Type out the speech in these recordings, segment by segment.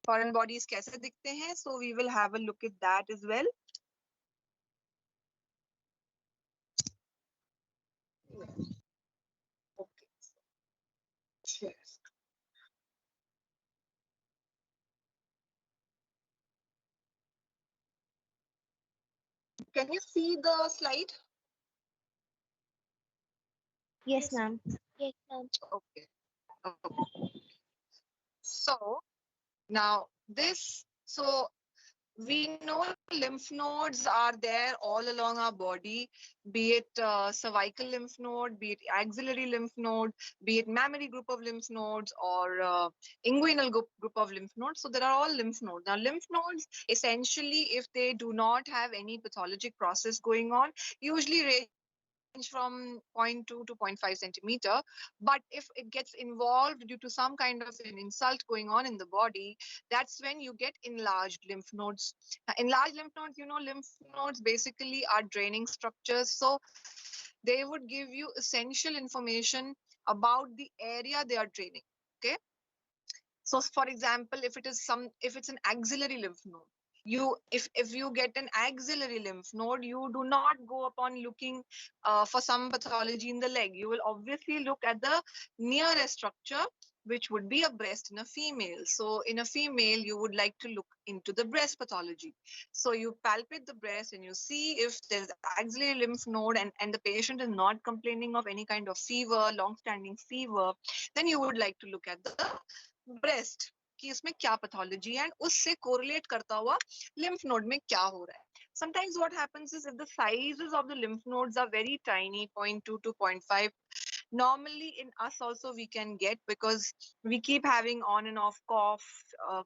foreign bodies कैसे दिखते हैं, so we will have a look at that as well. Okay. Yes. Can you see the slide? Yes, ma'am. Yes, ma'am. Okay. Okay. So now this, so we know lymph nodes are there all along our body, be it cervical lymph node, be it axillary lymph node, be it mammary group of lymph nodes, or inguinal group of lymph nodes. So there are all lymph nodes. Now, lymph nodes, essentially, if they do not have any pathologic process going on, usually range from 0.2 to 0.5 centimeter. But if it gets involved due to some kind of an insult going on in the body, that's when you get enlarged lymph nodes. Now, enlarged lymph nodes, lymph nodes basically are draining structures. So they would give you essential information about the area they are draining. Okay. So for example, if it's an axillary lymph node, if you get an axillary lymph node, you do not go upon looking for some pathology in the leg. You will obviously look at the nearest structure, which would be a breast in a female. So in a female, you would like to look into the breast pathology. So you palpate the breast and you see if there's axillary lymph node, and the patient is not complaining of any kind of fever, long-standing fever, then you would like to look at the breast कि इसमें क्या pathology है, and उससे correlate करता हुआ lymph node में क्या हो रहा है. Sometimes what happens is if the sizes of the lymph nodes are very tiny, 0.2 to 0.5, normally in us also we can get, because we keep having on and off cough,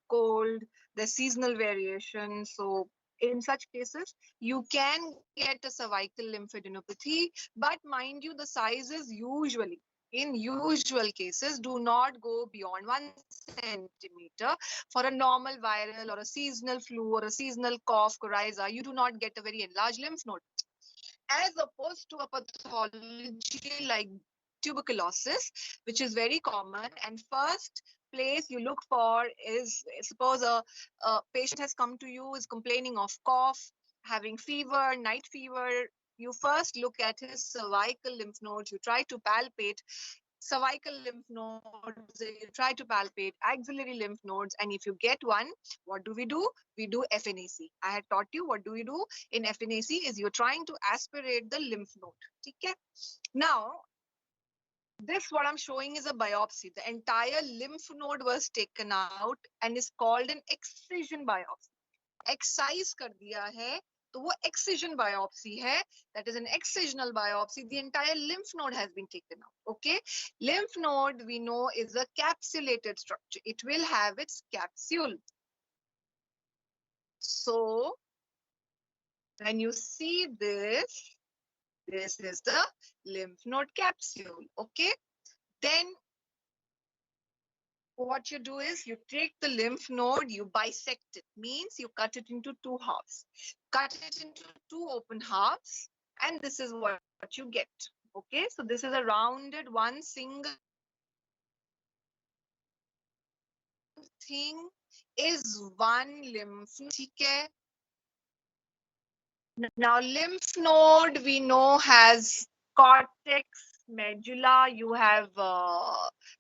cold, the seasonal variation. So in such cases, you can get a cervical lymphadenopathy, but mind you, the sizes usually, in usual cases, do not go beyond 1 centimeter. For a normal viral or a seasonal flu or a seasonal cough, coryza, you do not get a very enlarged lymph node. As opposed to a pathology like tuberculosis, which is very common, and first place you look for is, suppose a patient has come to you, is complaining of cough, having fever, night fever. You first look at his cervical lymph nodes, you try to palpate cervical lymph nodes, you try to palpate axillary lymph nodes, and if you get one, what do? We do FNAC. I had taught you what do we do in FNAC is you're trying to aspirate the lymph node. Okay? Now, this what I'm showing is a biopsy. The entire lymph node was taken out and is called an excision biopsy. Excise कर दिया है, तो वो excision biopsy है. That is an excisional biopsy. The entire lymph node has been taken out. Okay, lymph node we know is a capsulated structure. It will have its capsule. So when you see this is the lymph node capsule. Okay, then what you do is you take the lymph node, you bisect it, means you cut it into two halves. Cut it into two open halves, and this is what you get. Okay, so this is a rounded one single thing is one lymph node. Okay. Now lymph node we know has cortex, medulla, you have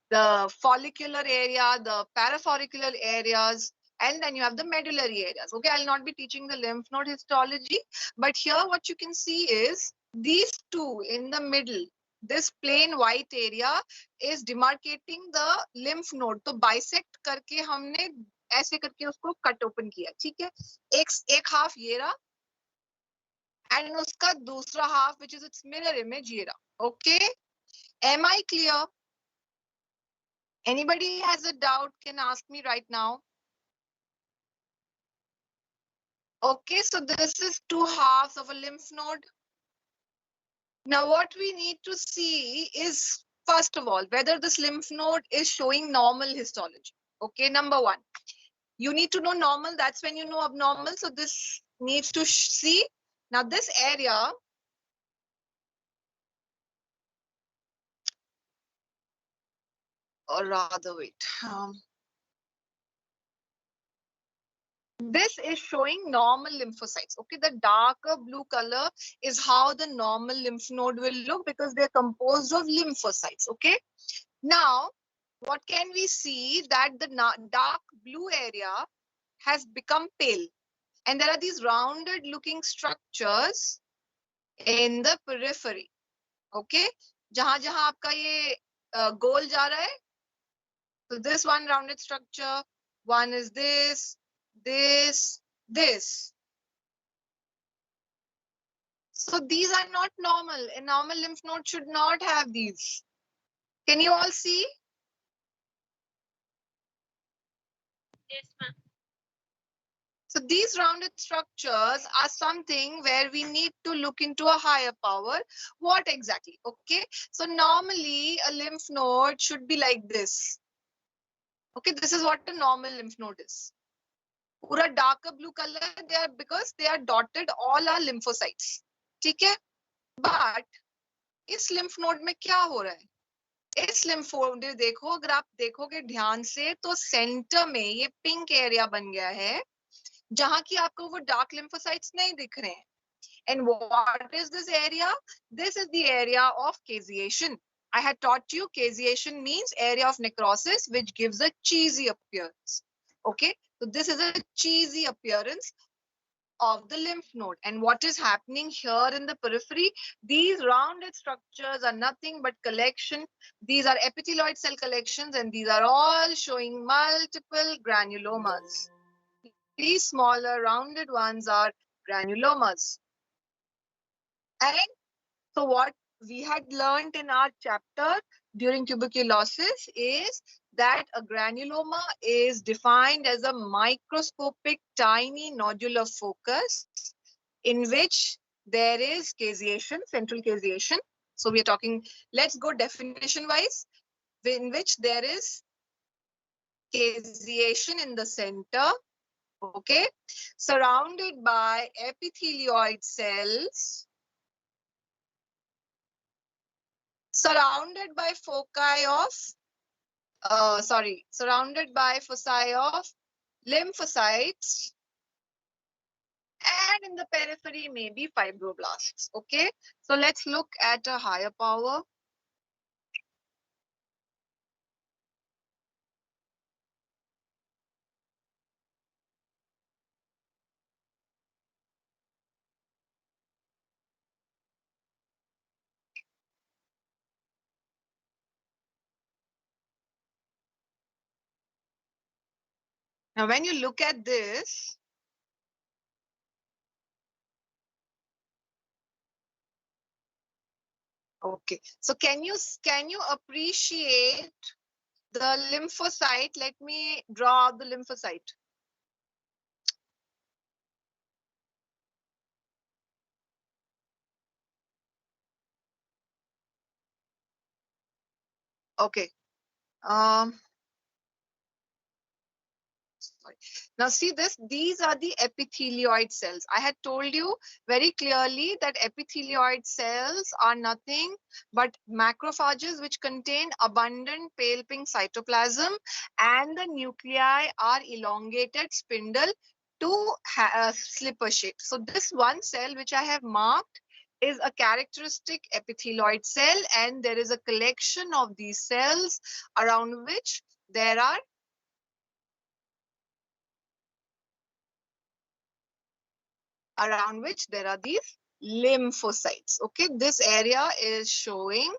the follicular area, the parafollicular areas, and then you have the medullary areas. Okay, I'll not be teaching the lymph node histology, but here what you can see is these two in the middle, this plain white area is demarcating the lymph node. तो bisect करके हमने ऐसे करके उसको cut open किया. ठीक है, एक half ये रहा, and uska dusra half, which is its mirror image, ye raha. Okay, am I clear? Anybody has a doubt can ask me right now. Okay, so this is two halves of a lymph node. Now what we need to see is, first of all, whether this lymph node is showing normal histology. Okay, number one, you need to know normal, that's when you know abnormal. So this needs to see. Now this area, or rather wait, this is showing normal lymphocytes. Okay, the darker blue color is how the normal lymph node will look because they're composed of lymphocytes. Okay, now what can we see? That the dark blue area has become pale, and there are these rounded looking structures in the periphery. Okay, जहां जहां आपका ये गोल जा रहा है, so this one rounded structure, one is this, this. So these are not normal. A normal lymph node should not have these. Can you all see? Yes, ma'am. So these rounded structures are something where we need to look into a higher power. What exactly? Okay. So normally a lymph node should be like this. Okay. This is what a normal lymph node is. Pura darker blue color, they are because they are dotted all are lymphocytes. ठीक है? But इस lymph node में क्या हो रहा है? इस lymph node देखो, अगर आप देखोगे ध्यान से तो सेंटर में ये पिंक एरिया बन गया है जहां की आपको वो डार्क lymphocytes नहीं दिख रहे हैं. And what is this area? This is the area of caseation. I had taught you caseation means area of necrosis which gives a cheesy appearance. Okay, so this is a cheesy appearance of the lymph node. And what is happening here in the periphery? These rounded structures are nothing but collection. These are epithelioid cell collections, and these are all showing multiple granulomas. These smaller rounded ones are granulomas. And so what we had learned in our chapter during tuberculosis is that a granuloma is defined as a microscopic tiny nodular focus in which there is caseation, central caseation. So we are talking, let's go definition wise, in which there is caseation in the center, okay, surrounded by epithelioid cells, surrounded by foci of, surrounded by foci of lymphocytes, and in the periphery maybe fibroblasts. Okay, so let's look at a higher power. Now when you look at this, okay, so can you appreciate the lymphocyte? Let me draw the lymphocyte. Okay. Sorry. Now see this, these are the epithelioid cells. I had told you very clearly that epithelioid cells are nothing but macrophages which contain abundant pale pink cytoplasm, and the nuclei are elongated spindle to slipper shape. So this one cell which I have marked is a characteristic epithelioid cell, and there is a collection of these cells around which there are these lymphocytes. Okay, this area is showing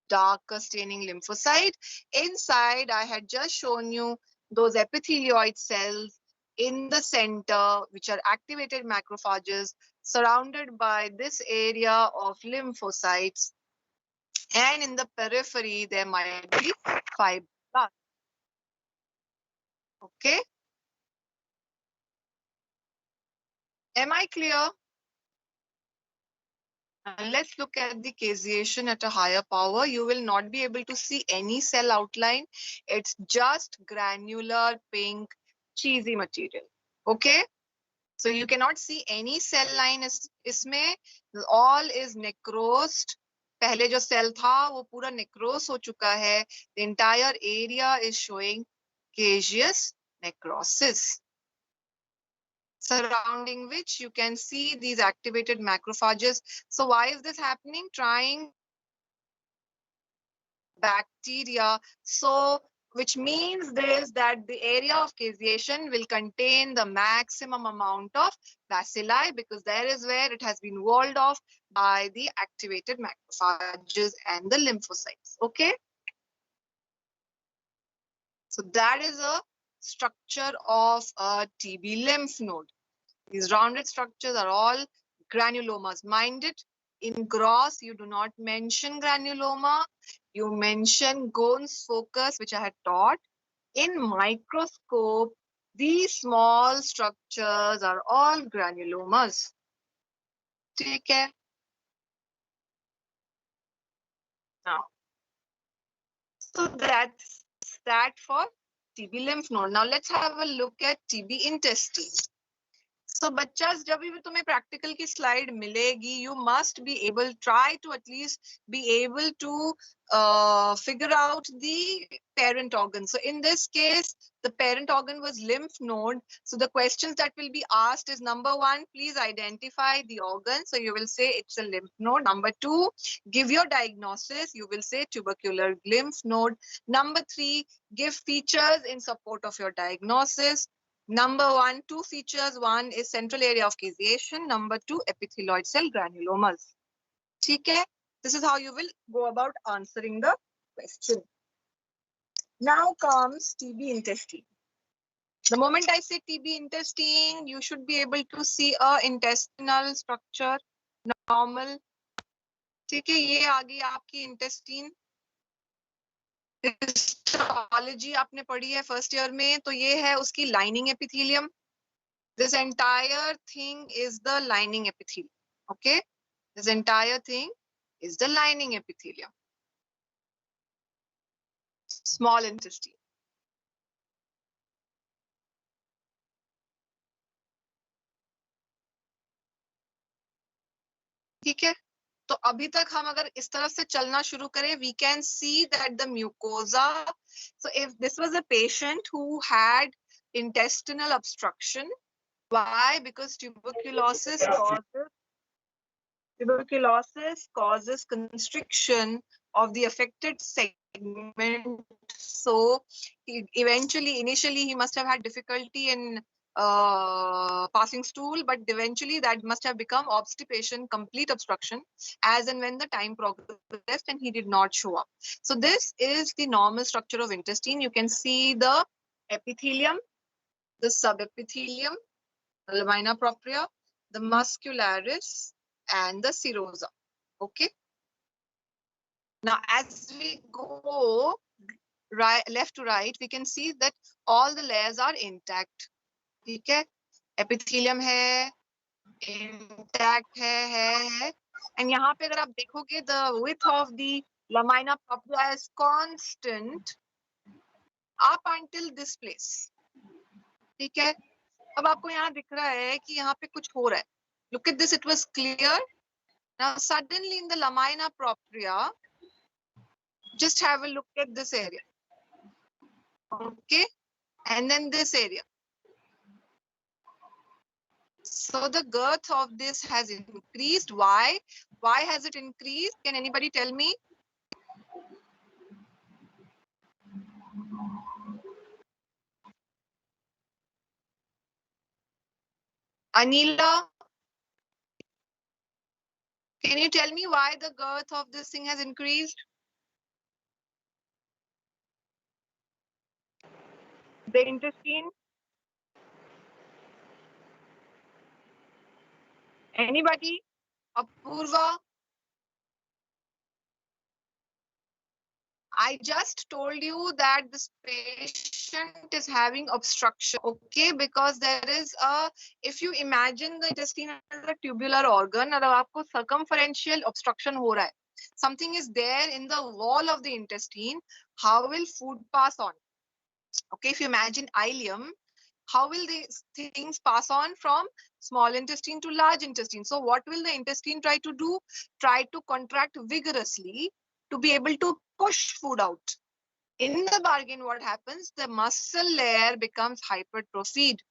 darker staining lymphocyte. Inside, I had just shown you those epithelioid cells in the center, which are activated macrophages, surrounded by this area of lymphocytes. And in the periphery, there might be fibroblasts. Okay. Am I clear? And let's look at the caseation at a higher power. You will not be able to see any cell outline. It's just granular pink cheesy material. Okay. So you cannot see any cell line इसमें. All is necrosed. पहले जो cell था वो पूरा necrose हो चुका है. The entire area is showing caseous necrosis. surrounding which you can see these activated macrophages. So why is this happening? Trying bacteria. So which means this that the area of caseation will contain the maximum amount of bacilli, because there is where it has been walled off by the activated macrophages and the lymphocytes. Okay. So that is a structure of a TB lymph node. These rounded structures are all granulomas. Mind it, in gross, you do not mention granuloma. You mention Ghon's focus, which I had taught. In microscope, these small structures are all granulomas. Take care. Now, so that's that for TB lymph node. Now let's have a look at TB intestine. So बच्चा जब भी तुम्हें practical की slide मिलेगी, you must be able, try to at least be able to figure out the parent organ. So in this case, the parent organ was lymph node. So the questions that will be asked is, number one, please identify the organ. So you will say it's a lymph node. Number two, give your diagnosis. You will say tubercular lymph node. Number three, give features in support of your diagnosis. Number one, two features. One is central area of caseation. Number two, epithelioid cell granulomas. Okay? This is how you will go about answering the question. Now comes TB intestine. The moment I say TB intestine, you should be able to see a intestinal structure, normal. ठीक है, ये आ गई आपकी intestine. Histology आपने पढ़ी है first year में, तो ये है उसकी lining epithelium. This entire thing is the lining epithelium. Okay, this entire thing is the lining epithelium. Small intestine. ठीक है, तो अभी तक हम अगर इस तरफ से चलना शुरू करें, we can see that the mucosa. So if this was a patient who had intestinal obstruction, why? Because tuberculosis causes constriction of the affected segment. So initially he must have had difficulty in passing stool, but eventually that must have become obstipation, complete obstruction, as and when the time progressed and he did not show up. So this is the normal structure of intestine. You can see the epithelium, the subepithelium, the lamina propria, the muscularis, and the serosa. Okay. Now, as we go left to right, we can see that all the layers are intact. ठीक है, epithelium है, intact है, and यहाँ पे अगर आप देखोगे, the width of the lamina propria is constant up until this place. ठीक है, अब आपको यहाँ दिख रहा है कि यहाँ पे कुछ हो रहा है. Look at this, it was clear. Now suddenly in the lamina propria, just have a look at this area. Okay, and then this area. So the girth of this has increased. Why? Why has it increased? Can anybody tell me? Anila, can you tell me why the girth of this thing has increased? The intestine? Anybody? Apurva? I just told you that this patient is having obstruction, okay, because there is a, if you imagine the intestine as a tubular organ, और आपको circumferential obstruction हो रहा है, something is there in the wall of the intestine, how will food pass on? Okay, if you imagine ileum, how will these things pass on from small intestine to large intestine? So what will the intestine try to do? Try to contract vigorously to be able to push food out. In the bargain, what happens? The muscle layer becomes hypertrophied.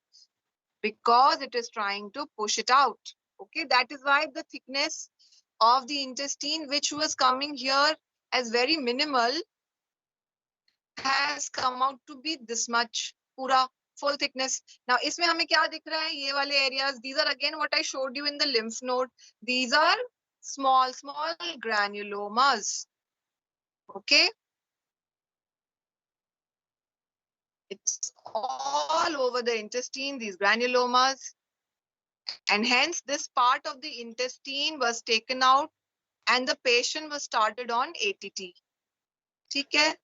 because it is trying to push it out. Okay, that is why the thickness of the intestine, which was coming here as very minimal, has come out to be this much, pura full thickness. Now इसमें हमें क्या दिख रहा है? ये वाले areas, these are again what I showed you in the lymph node. These are small granulomas. Okay, it's all over the intestine, these granulomas, and hence this part of the intestine was taken out and the patient was started on ATT. ठीक है?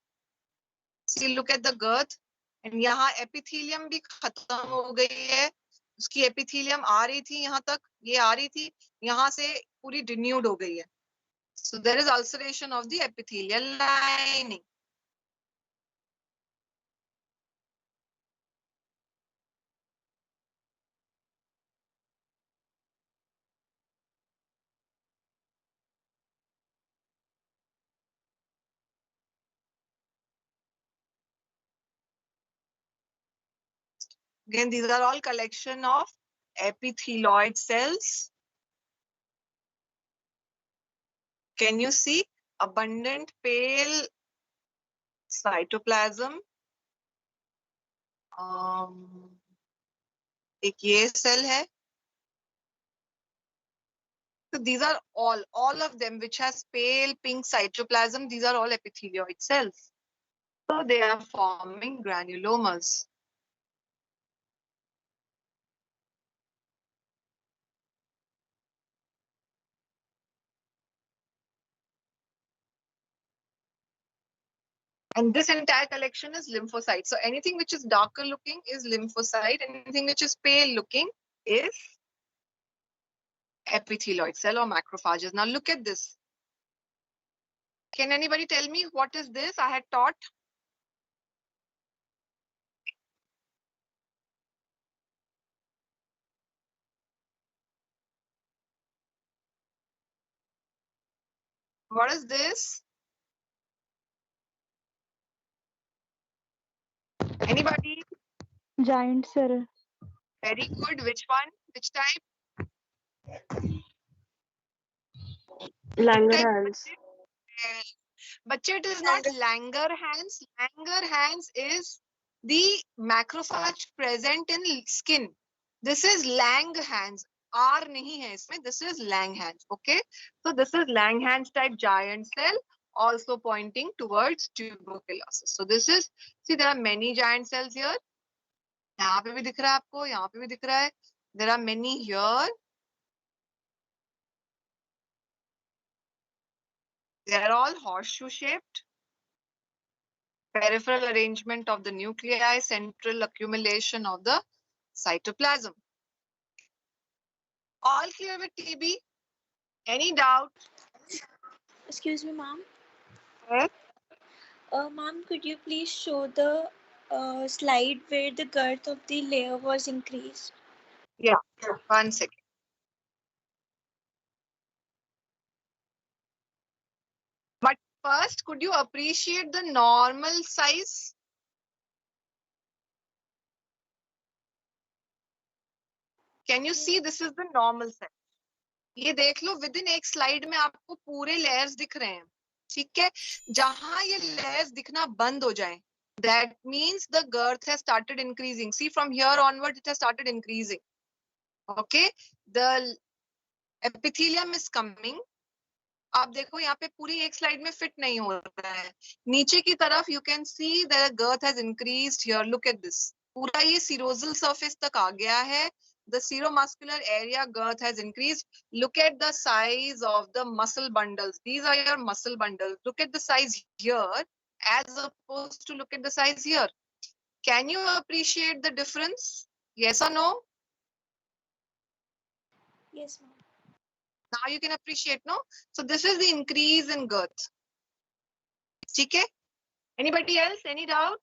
See, look at the girth, and यहाँ epithelium भी खत्म हो गई है. उसकी epithelium आ रही थी यहाँ तक, ये आ रही थी, यहाँ से पूरी denuded हो गई है. So there is ulceration of the epithelial lining. Again, these are all collection of epithelioid cells. Can you see abundant pale cytoplasm? एक ये cell है. So these are all of them which has pale pink cytoplasm. These are all epithelioid cells. So they are forming granulomas. And this entire collection is lymphocytes. So anything which is darker looking is lymphocyte. Anything which is pale looking is epithelioid cell or macrophages. Now look at this. Can anybody tell me what is this? I had taught. What is this? Anybody? Giant cell. Very good. Which one? Which type? Langerhans. But it is not Langerhans. Langerhans is the macrophage present in skin. This is Langerhans. R nahi hai isme. This is Langerhans. Okay. So this is Langerhans type giant cell, also pointing towards tuberculosis. So this is, see, there are many giant cells here. यहाँ पे भी दिख रहा है आपको, यहाँ पे भी दिख रहा है. There are many here. They are all horseshoe shaped. Peripheral arrangement of the nuclei, central accumulation of the cytoplasm. All clear with TB? Any doubt? Excuse me, ma'am. Yes. Ma'am, could you please show the slide where the girth of the layer was increased? Yeah, 1 second. But first, could you appreciate the normal size? Can you see this is the normal size? ये देख लो, within एक slide में आपको पूरे layers दिख रहे हैं. ठीक है? जहां ये layers दिखना बंद हो जाए, that means the girth has started increasing. See, from here onward, it has started increasing. Okay, the epithelium is coming. आप देखो यहाँ पे पूरी एक स्लाइड में फिट नहीं हो रहा है. नीचे की तरफ you can see the girth has increased here. Look at this. पूरा ये serosal surface तक आ गया है. The seromuscular area girth has increased. Look at the size of the muscle bundles. These are your muscle bundles. Look at the size here as opposed to look at the size here. Can you appreciate the difference? Yes or no? Yes, ma'am. Now you can appreciate, no? So this is the increase in girth. Okay? Anybody else? Any doubt?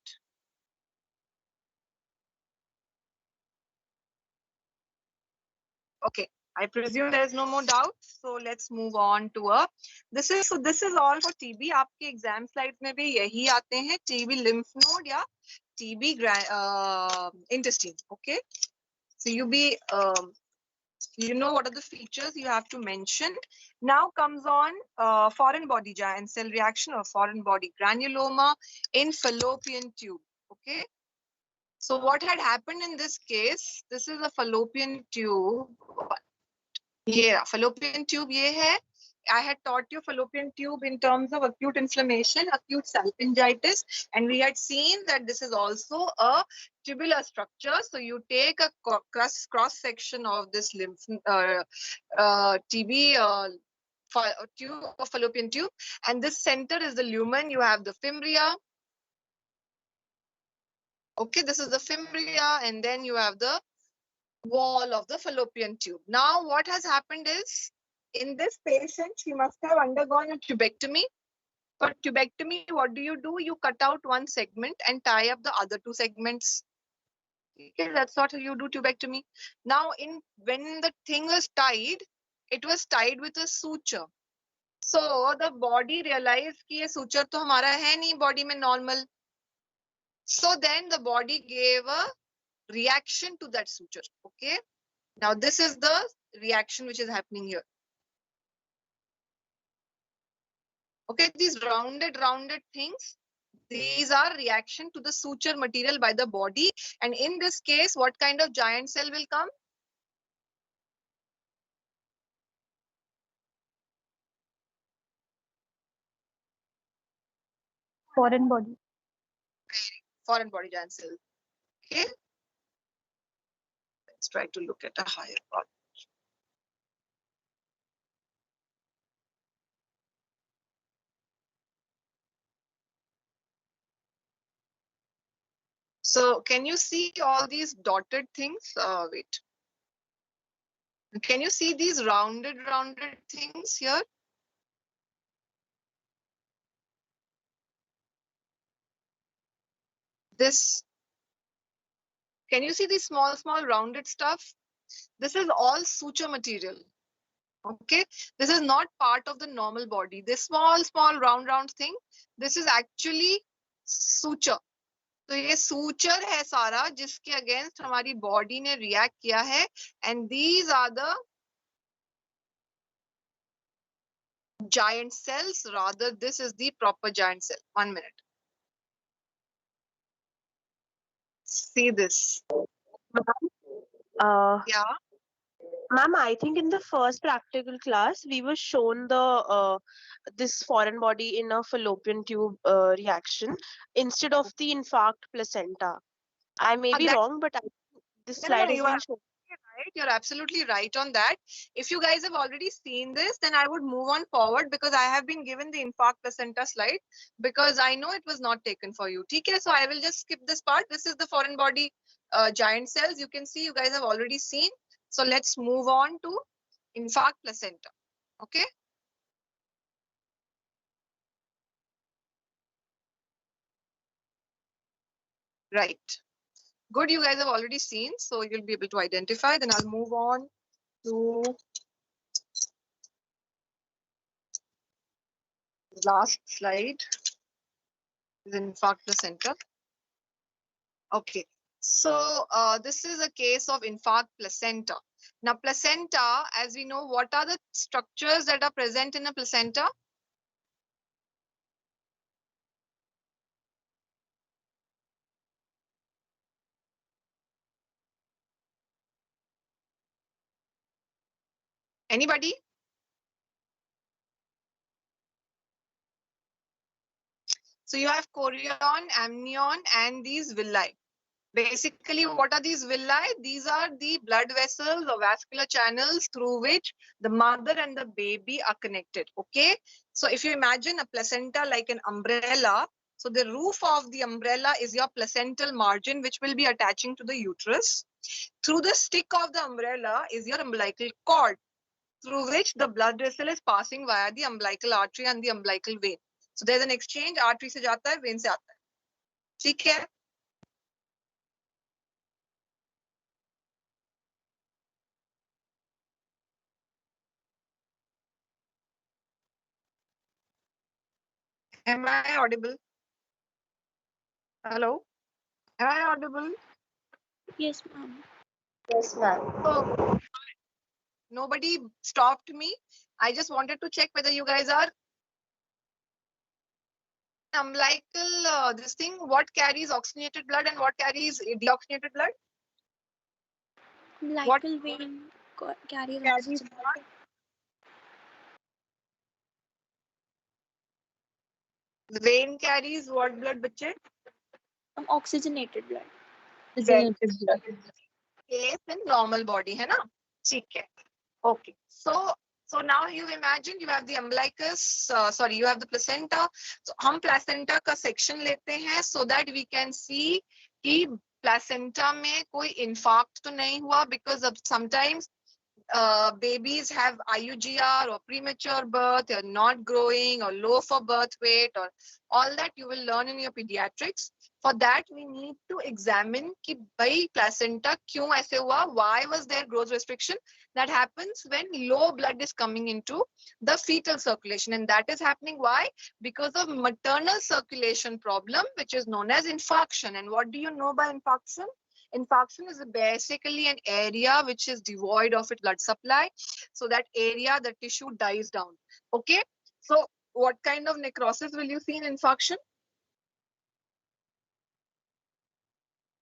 Okay, I presume there is no more doubt. So let's move on to this is all for TB. आपके exam slides में भी यही आते हैं, TB lymph node या TB intestine. Okay. So you know what are the features you have to mention. Now comes on foreign body giant cell reaction or foreign body granuloma in fallopian tube. Okay. So what had happened in this case? This is a fallopian tube. Yeah, fallopian tube ye hai. I had taught you fallopian tube in terms of acute inflammation, acute salpingitis, and we had seen that this is also a tubular structure. So you take a cross section of this lymph TB tube, fallopian tube, and this center is the lumen. You have the fimbria. Okay, this is the fimbria, and then you have the wall of the fallopian tube. Now, what has happened is, in this patient, she must have undergone a tubectomy. For tubectomy, what do? You cut out one segment and tie up the other two segments. Okay, that's what you do tubectomy. Now, when the thing was tied, it was tied with a suture. So the body realized कि ये suture तो हमारा है नहीं body में normal. So then the body gave a reaction to that suture. Okay. Now this is the reaction which is happening here. Okay, these rounded things, these are reaction to the suture material by the body. And in this case, what kind of giant cell will come? Foreign body. Foreign body giant cell. Okay. Let's try to look at a higher body. So can you see all these dotted things? Wait. Can you see these rounded things here? This, can you see these small rounded stuff? This is all suture material. Okay, this is not part of the normal body. This small round thing, this is actually suture. तो ये suture है सारा जिसके against हमारी body ने react किया है, and these are the giant cells. Rather, this is the proper giant cell. 1 minute. See this. Yeah. Ma'am, I think in the first practical class we were shown the this foreign body in a fallopian tube reaction instead of the infarct placenta. I may be wrong, but this slide has been shown. Right, you're absolutely right on that. If you guys have already seen this, then I would move on forward because I have been given the infarct placenta slide because I know it was not taken for you. Okay, so I will just skip this part. This is the foreign body giant cells. You can see you guys have already seen. So let's move on to infarct placenta. Okay. Right. Good, you guys have already seen, so you'll be able to identify. Then I'll move on to last slide. Is infarct placenta. Okay, so this is a case of infarct placenta. Now, placenta, as we know, what are the structures that are present in a placenta? Anybody? So you have chorion, amnion, and these villi. Basically, what are these villi? These are the blood vessels or vascular channels through which the mother and the baby are connected. Okay. So if you imagine a placenta like an umbrella, so the roof of the umbrella is your placental margin, which will be attaching to the uterus. Through the stick of the umbrella is your umbilical cord, through which the blood vessel is passing via the umbilical artery and the umbilical vein. So there's an exchange, artery से जाता है, vein से आता है. ठीक है? Am I audible? Hello? Am I audible? Yes, ma'am. Yes, ma'am. So nobody stopped me. I just wanted to check whether you guys are umbilical, this thing, what carries oxygenated blood and what carries deoxygenated blood? Umbilical vein carries Carries oxygen. vein carries what blood, bachche? Oxygenated blood. Oxygenated blood. Case in normal body, है ना? ठीक है. Okay. So now you imagine you have the umbilicus, sorry, you have the placenta. So हम placenta का section लेते हैं so that we can see कि placenta में कोई infarct तो नहीं हुआ, because of sometimes babies have IUGR or premature birth or not growing or low for birth weight or all that you will learn in your pediatrics. For that we need to examine कि भाई placenta क्यों ऐसे हुआ, why was there growth restriction. That happens when low blood is coming into the fetal circulation, and that is happening why? Because of maternal circulation problem, which is known as infarction. And what do you know by infarction? Infarction is basically an area which is devoid of its blood supply. So that area, the tissue dies down. Okay. So what kind of necrosis will you see in infarction?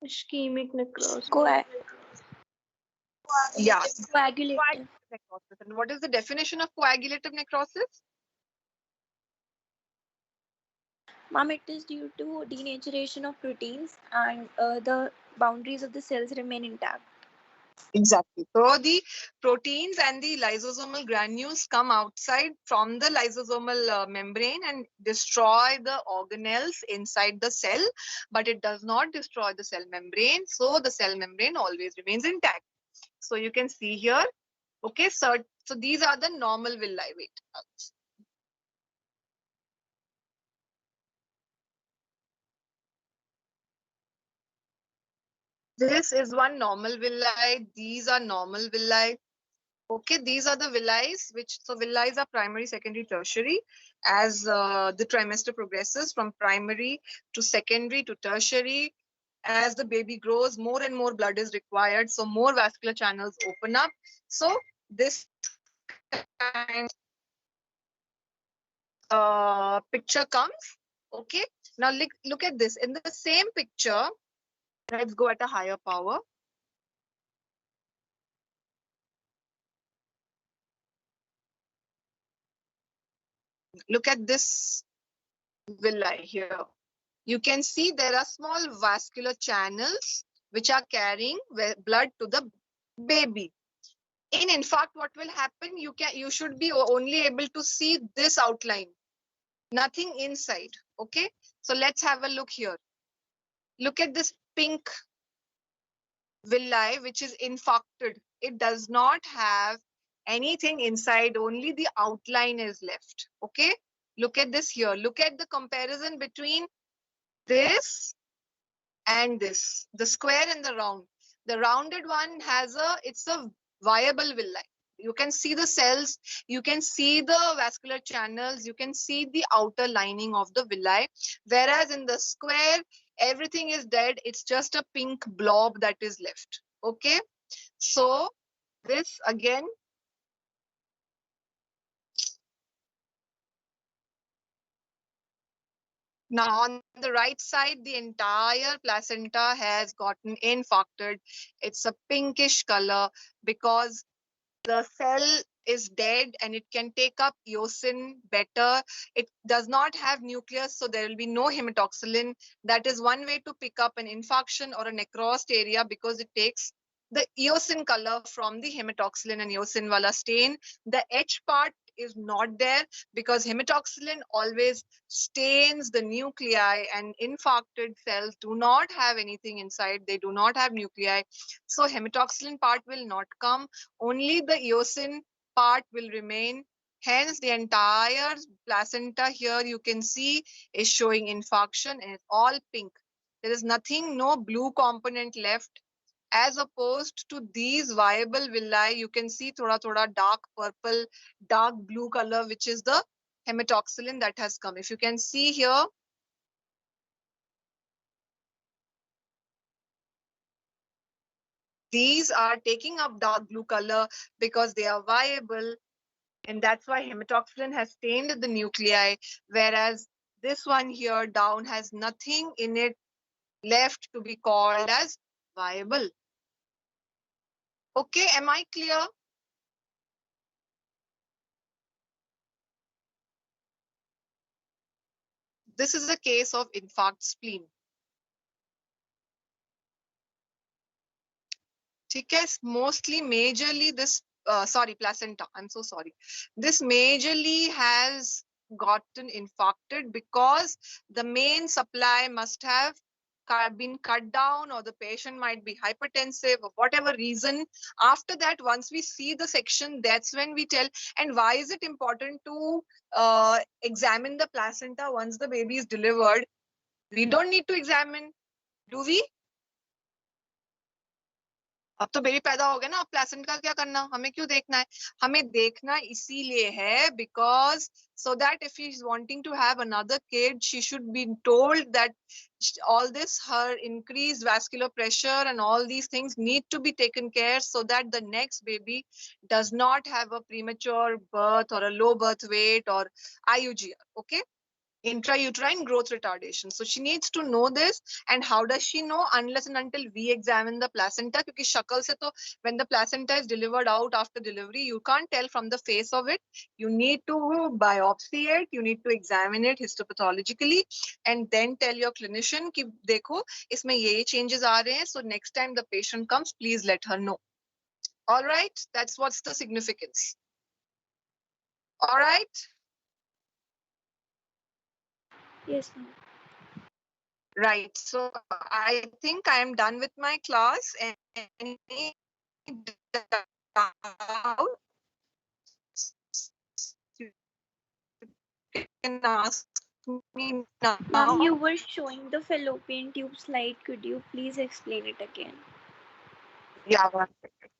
Ischemic necrosis. Yeah. Coagulative. Necrosis. And what is the definition of coagulative necrosis? Ma'am, it is due to denaturation of proteins and the boundaries of the cells remain intact. Exactly. So the proteins and the lysosomal granules come outside from the lysosomal membrane and destroy the organelles inside the cell, but it does not destroy the cell membrane. So the cell membrane always remains intact. So you can see here. Okay, so these are the normal villi. Wait. This is one normal villi. These are normal villi. Okay, these are the villi, so villi are primary, secondary, tertiary. As the trimester progresses from primary to secondary to tertiary, as the baby grows, more and more blood is required. So more vascular channels open up. So this kind picture comes. Okay, now look at this. In the same picture, let's go at a higher power. Look at this villi here. You can see there are small vascular channels which are carrying blood to the baby. In fact, what will happen? You should be only able to see this outline, nothing inside. Okay, so let's have a look here. Look at this pink villi which is infarcted. It does not have anything inside, only the outline is left. Okay, look at this here. Look at the comparison between this and this, the square and the round. The rounded one it's a viable villi. You can see the cells, you can see the vascular channels, you can see the outer lining of the villi. Whereas in the square, everything is dead. It's just a pink blob that is left. Okay. So this again, now on the right side, the entire placenta has gotten infarcted. It's a pinkish color because the cell is dead and it can take up eosin better. It does not have nucleus, so there will be no hematoxylin. That is one way to pick up an infarction or a necrosed area, because it takes the eosin color from the hematoxylin and eosin wala stain. The H part is not there because hematoxylin always stains the nuclei, and infarcted cells do not have anything inside. They do not have nuclei. So hematoxylin part will not come. Only the eosin part will remain. Hence, the entire placenta here you can see is showing infarction, and it's all pink. There is nothing, no blue component left. As opposed to these viable villi, you can see thoda dark purple, dark blue color, which is the hematoxylin that has come. If you can see here, These are taking up dark blue color because they are viable, and that's why hematoxylin has stained the nuclei, whereas this one here down has nothing in it left to be called as viable. Okay, am I clear? This is a case of infarct spleen. Mostly, majorly this, sorry, placenta. I'm so sorry. This majorly has gotten infarcted because the main supply must have been cut down, or the patient might be hypertensive, or whatever reason. After that, once we see the section, that's when we tell. And why is it important to examine the placenta once the baby is delivered? We don't need to examine, do we? अब तो baby पैदा हो गया ना, अब प्लेसेंट का क्या करना, हमें क्यों देखना है? हमें देखना इसीलिए है because so that if she is wanting to have another kid, she should be told that all this, her increased vascular pressure and all these things need to be taken care, so that the next baby does not have a premature birth or a low birth weight or IUGR. Okay, intrauterine growth retardation. So she needs to know this. And how does she know? Unless and until we examine the placenta. Because shakal se to, when the placenta is delivered out after delivery, you can't tell from the face of it. You need to biopsy it. You need to examine it histopathologically, and then tell your clinician ki dekho isme ye changes aa rahe hain. So next time the patient comes, please let her know. All right, that's what's the significance. All right. Yes, ma'am. Right. So I think I am done with my class. Any doubt, you can ask me Ma'am, you now. were showing the fallopian tube slide. Could you please explain it again? Yeah. One second.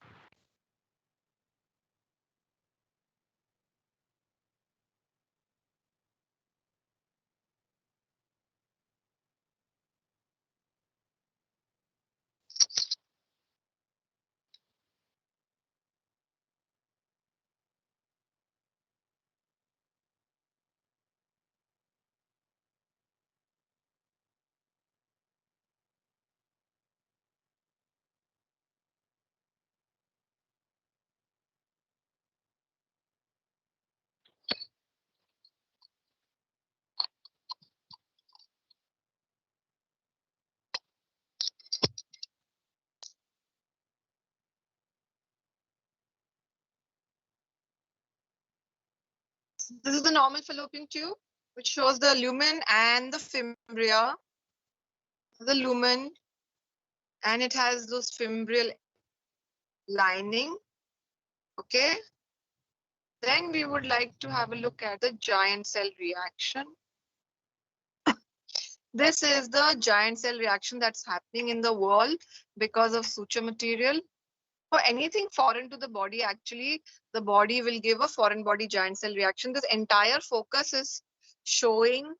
This is the normal fallopian tube, which shows the lumen and the fimbria. The lumen, and it has those fimbrial lining. Okay. Then we would like to have a look at the giant cell reaction. This is the giant cell reaction that's happening in the wall because of suture material. For anything foreign to the body, actually, the body will give a foreign body giant cell reaction. This entire focus is showing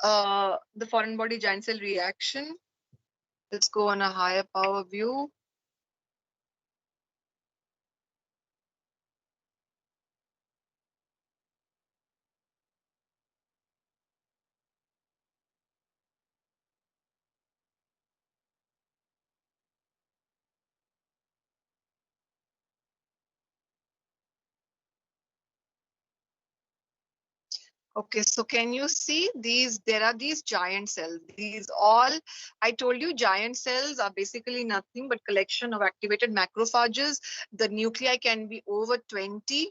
the foreign body giant cell reaction. Let's go on a higher power view. Okay, so can you see these? There are these giant cells. These all, I told you, giant cells are basically nothing but collection of activated macrophages. The nuclei can be over 20.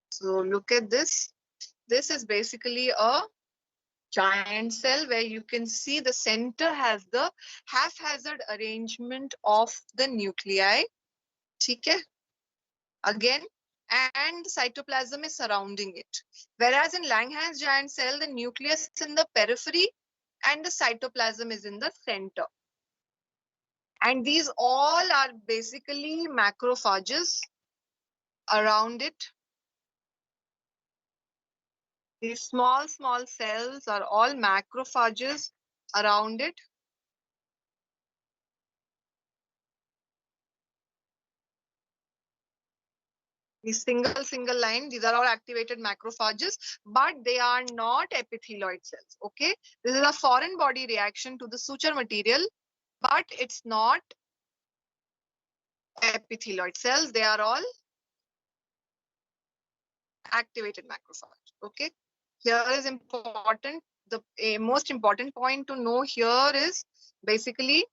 So look at this. This is basically a giant cell where you can see the center has the haphazard arrangement of the nuclei. Okay? Again, and the cytoplasm is surrounding it. Whereas in Langhans giant cell, the nucleus is in the periphery and the cytoplasm is in the center. And these all are basically macrophages around it. These small cells are all macrophages around it. These single line, these are all activated macrophages, but they are not epithelioid cells. Okay, this is a foreign body reaction to the suture material, but it's not epithelioid cells. They are all activated macrophage. Okay, here is important. The most important point to know here is basically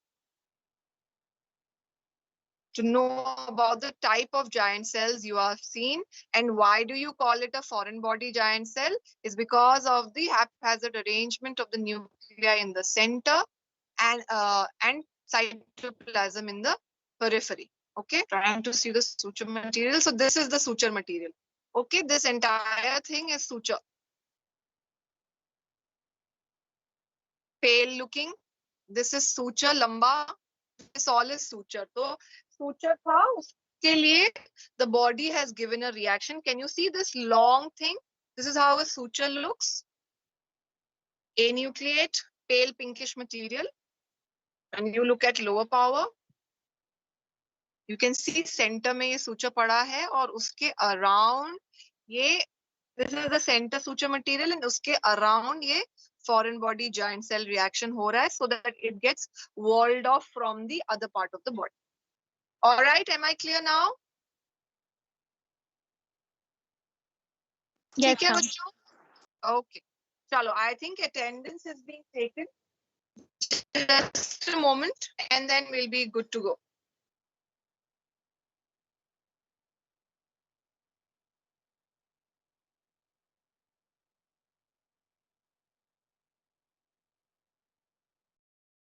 to know about the type of giant cells you have seen, and why do you call it a foreign body giant cell is because of the haphazard arrangement of the nuclei in the center and cytoplasm in the periphery. Okay, trying to see the suture material. So this is the suture material. Okay, this entire thing is suture. Pale looking. This is suture lamba. This all is suture. So suture tha, uske liye the body has given a reaction. Can you see this long thing? This is how a suture looks. Anucleate, pale pinkish material. And you look at lower power. You can see center में ये suture पड़ा है और उसके around ये this is the center suture material and उसके around ये foreign body giant cell reaction हो रहा है so that it gets walled off from the other part of the body. All right, am I clear now? Yes, ठीक है ma'am. बच्चों? Okay. चलो, I think attendance is being taken. Just a moment and then we'll be good to go.